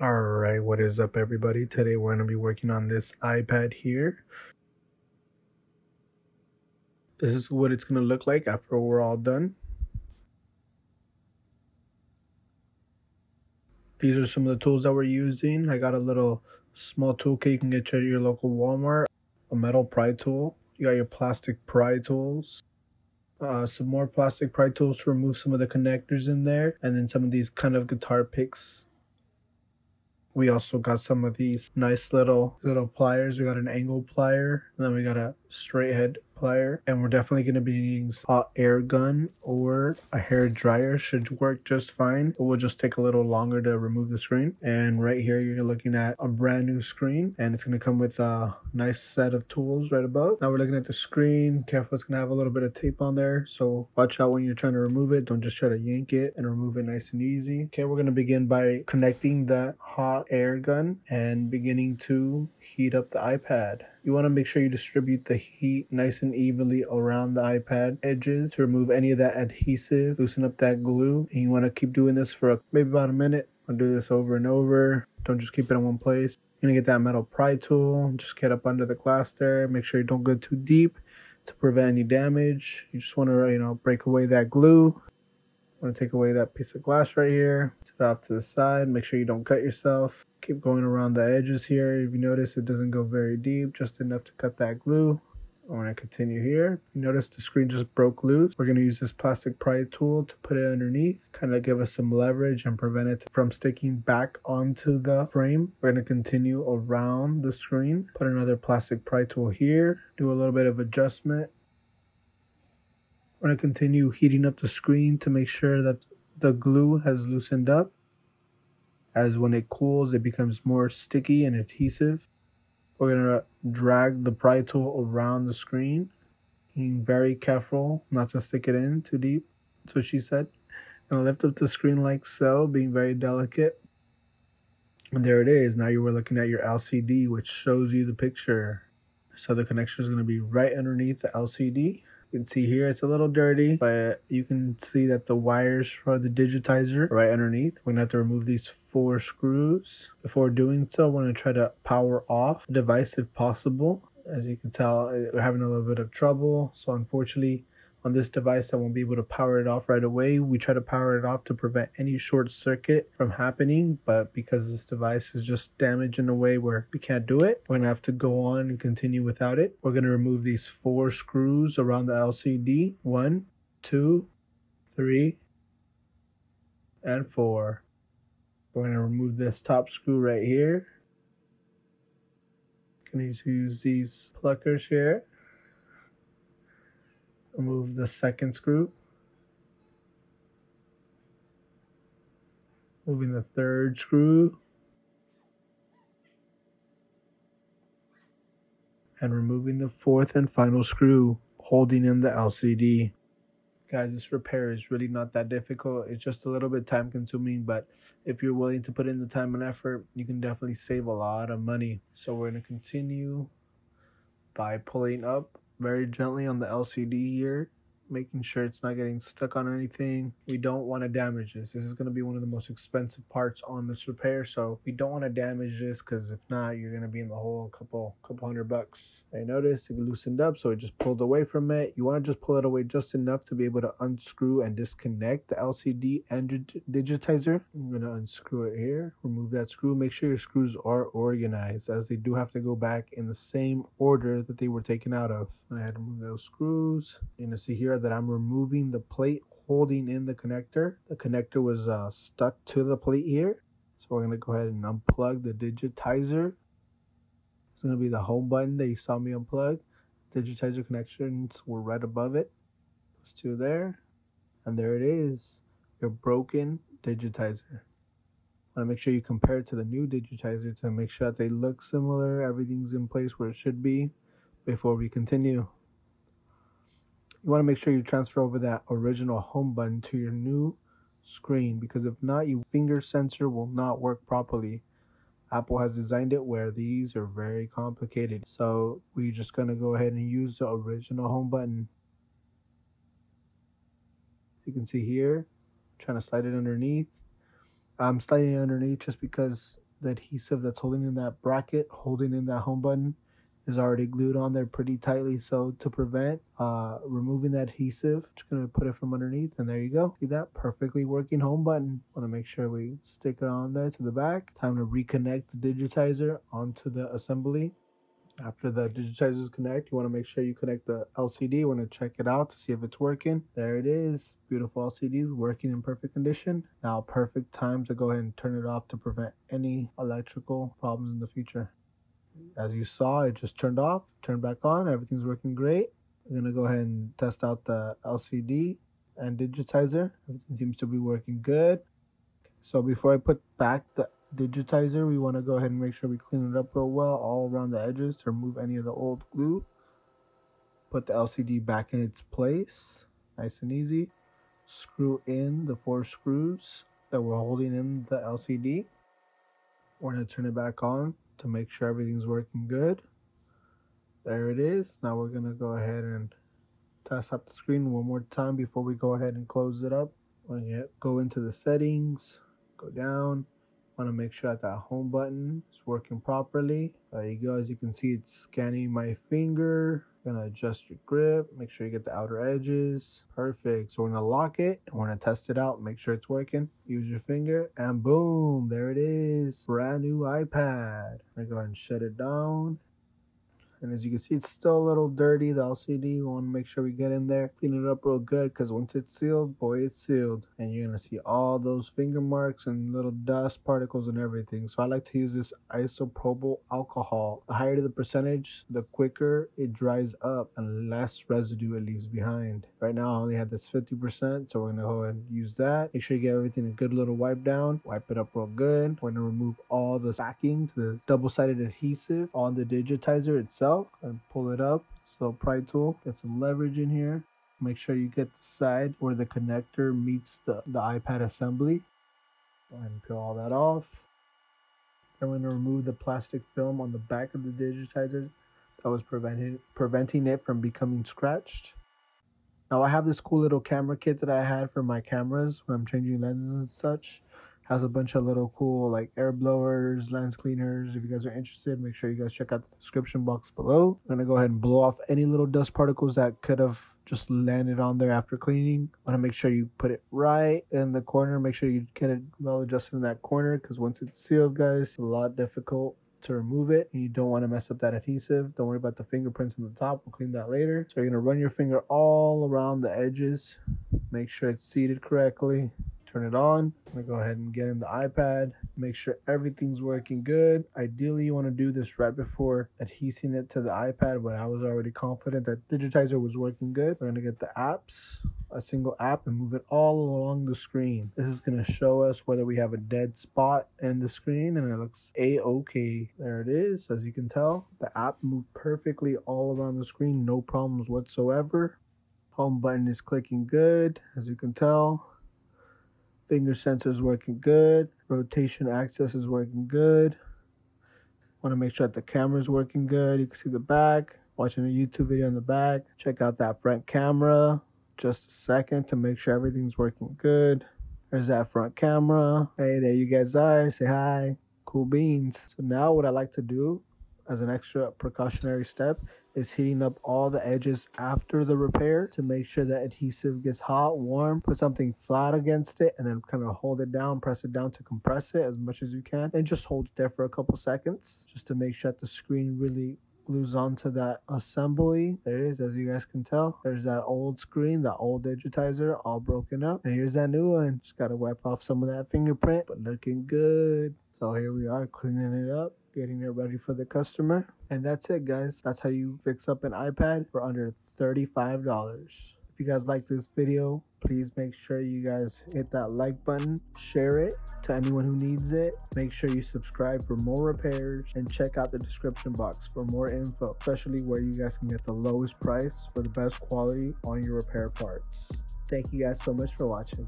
Alright, what is up everybody? Today we're going to be working on this iPad here. This is what it's going to look like after we're all done. These are some of the tools that we're using. I got a little small toolkit you can get at your local Walmart. A metal pry tool. You got your plastic pry tools. Some more plastic pry tools to remove some of the connectors in there. And then some of these kind of guitar picks. We also got some of these nice little pliers. We got an angle plier, and then we got a straight head plier. And we're definitely going to be using a hot air gun or a hair dryer. Should work just fine. It will just take a little longer to remove the screen. And right here you're looking at a brand new screen, and it's going to come with a nice set of tools right above. Now we're looking at the screen. Careful, it's going to have a little bit of tape on there, so watch out when you're trying to remove it. Don't just try to yank it, and remove it nice and easy. Okay, we're going to begin by connecting the hot air gun and beginning to heat up the iPad. You want to make sure you distribute the heat nice and evenly around the iPad edges to remove any of that adhesive, loosen up that glue, and you want to keep doing this for maybe about a minute. I'll do this over and over. Don't just keep it in one place. You're going to get that metal pry tool, just get up under the glass there. Make sure you don't go too deep to prevent any damage. You just want to, break away that glue. Want to take away that piece of glass right here. Set it off to the side. Make sure you don't cut yourself. Keep going around the edges here. If you notice, it doesn't go very deep, just enough to cut that glue. I'm going to continue here. You notice the screen just broke loose. We're going to use this plastic pry tool to put it underneath, kind of give us some leverage and prevent it from sticking back onto the frame. We're going to continue around the screen. Put another plastic pry tool here. Do a little bit of adjustment. We're going to continue heating up the screen to make sure that the glue has loosened up. As when it cools, it becomes more sticky and adhesive. We're going to drag the pry tool around the screen, being very careful not to stick it in too deep. That's what she said. And lift up the screen like so, being very delicate. And there it is. Now you were looking at your LCD, which shows you the picture. So the connection is going to be right underneath the LCD. You can see here it's a little dirty, but you can see that the wires for the digitizer are right underneath. We're going to have to remove these 4 screws. Before doing so, we're going to try to power off the device if possible. As you can tell, we're having a little bit of trouble. So unfortunately, on this device, I won't be able to power it off right away. We try to power it off to prevent any short circuit from happening, but because this device is just damaged in a way where we can't do it, we're going to have to go on and continue without it. We're going to remove these 4 screws around the LCD. 1, 2, 3, and 4. We're going to remove this top screw right here. Going to use these pluckers here. Remove the second screw. Moving the third screw. And removing the 4th and final screw, holding in the LCD. Guys, this repair is really not that difficult. It's just a little bit time consuming, but if you're willing to put in the time and effort, you can definitely save a lot of money. So we're going to continue by pulling up very gently on the LCD here, making sure it's not getting stuck on anything. We don't want to damage this. This is going to be one of the most expensive parts on this repair, so we don't want to damage this, because if not, you're going to be in the hole a couple $100. I noticed it loosened up, so it just pulled away from it. You want to just pull it away just enough to be able to unscrew and disconnect the LCD and digitizer. I'm going to unscrew it here, remove that screw. Make sure your screws are organized, as they do have to go back in the same order that they were taken out of. I had to remove those screws. You're going to see here that I'm removing the plate holding in the connector. The connector was stuck to the plate here. So we're going to go ahead and unplug the digitizer. It's going to be the home button that you saw me unplug. Digitizer connections were right above it. Those 2 there. And there it is. Your broken digitizer. Want to make sure you compare it to the new digitizer to make sure that they look similar. Everything's in place where it should be before we continue. You want to make sure you transfer over that original home button to your new screen, because if not, your finger sensor will not work properly. Apple has designed it where these are very complicated. So we're just going to go ahead and use the original home button. You can see here, trying to slide it underneath. I'm sliding it underneath just because The adhesive that's holding in that bracket, holding in that home button, is already glued on there pretty tightly. So to prevent removing that adhesive, just gonna put it from underneath, and there you go. See that perfectly working home button. Want to make sure we stick it on there to the back. Time to reconnect the digitizer onto the assembly. After the digitizers connect, you want to make sure you connect the LCD. You want to check it out to see if it's working. There it is. Beautiful LCDs working in perfect condition. Now perfect time to go ahead and turn it off to prevent any electrical problems in the future. As you saw, it just turned off, turned back on. Everything's working great. We're going to go ahead and test out the LCD and digitizer. Everything seems to be working good. So before I put back the digitizer, we want to go ahead and make sure we clean it up real well all around the edges to remove any of the old glue. Put the LCD back in its place, nice and easy. Screw in the 4 screws that were holding in the LCD. We're going to turn it back on to make sure everything's working good. There it is. Now we're going to go ahead and test out the screen one more time before we go ahead and close it up. We're going to go into the settings, go down. Want to make sure that home button is working properly. There you go. As you can see, it's scanning my finger. Gonna adjust your grip, make sure you get the outer edges. Perfect. So we're gonna lock it and we're gonna test it out, make sure it's working. Use your finger and boom, there it is. Brand new iPad. I'm gonna go ahead and shut it down. And as you can see, it's still a little dirty, the LCD. We want to make sure we get in there, clean it up real good, because once it's sealed, boy, it's sealed. And you're going to see all those finger marks and little dust particles and everything. So I like to use this isopropyl alcohol. The higher the percentage, the quicker it dries up and less residue it leaves behind. Right now, I only have this 50%, so we're going to go ahead and use that. Make sure you get everything a good little wipe down. Wipe it up real good. We're going to remove all the backing to the double-sided adhesive on the digitizer itself. And pull it up. So pry tool, get some leverage in here. Make sure you get the side where the connector meets the iPad assembly. Go ahead and peel all that off. I'm going to remove the plastic film on the back of the digitizer that was preventing it from becoming scratched. Now I have this cool little camera kit that I had for my cameras when I'm changing lenses and such. Has a bunch of little cool like air blowers, lens cleaners. If you guys are interested, make sure you guys check out the description box below. I'm gonna go ahead and blow off any little dust particles that could have just landed on there after cleaning. I want to make sure you put it right in the corner. Make sure you get it well adjusted in that corner, because once it's sealed, guys, it's a lot difficult to remove it, and you don't want to mess up that adhesive. Don't worry about the fingerprints on the top. We'll clean that later. So you're gonna run your finger all around the edges. Make sure it's seated correctly. Turn it on. I'm gonna go ahead and get in the iPad. Make sure everything's working good. Ideally, you want to do this right before adhesing it to the iPad, but I was already confident that digitizer was working good. We're gonna get the apps, a single app, and move it all along the screen. This is gonna show us whether we have a dead spot in the screen, and it looks A-OK. There it is. As you can tell, the app moved perfectly all around the screen, no problems whatsoever. Home button is clicking good, as you can tell. Finger sensor is working good. Rotation access is working good. Want to make sure that the camera is working good. You can see the back. Watching a YouTube video in the back. Check out that front camera. Just a second to make sure everything's working good. There's that front camera. Hey, there you guys are. Say hi. Cool beans. So now what I like to do as an extra precautionary step is heating up all the edges after the repair to make sure that adhesive gets hot, warm. Put something flat against it and then kind of hold it down, press it down to compress it as much as you can, and just hold it there for a couple seconds just to make sure that the screen really glues onto that assembly. There it is, as you guys can tell. There's that old screen, that old digitizer, all broken up. And here's that new one. Just gotta wipe off some of that fingerprint, but looking good. So here we are, cleaning it up, getting it ready for the customer. And that's it, guys. That's how you fix up an iPad for under $35. If you guys like this video, please make sure you guys hit that like button, share it to anyone who needs it. Make sure you subscribe for more repairs, and check out the description box for more info, especially where you guys can get the lowest price for the best quality on your repair parts. Thank you guys so much for watching.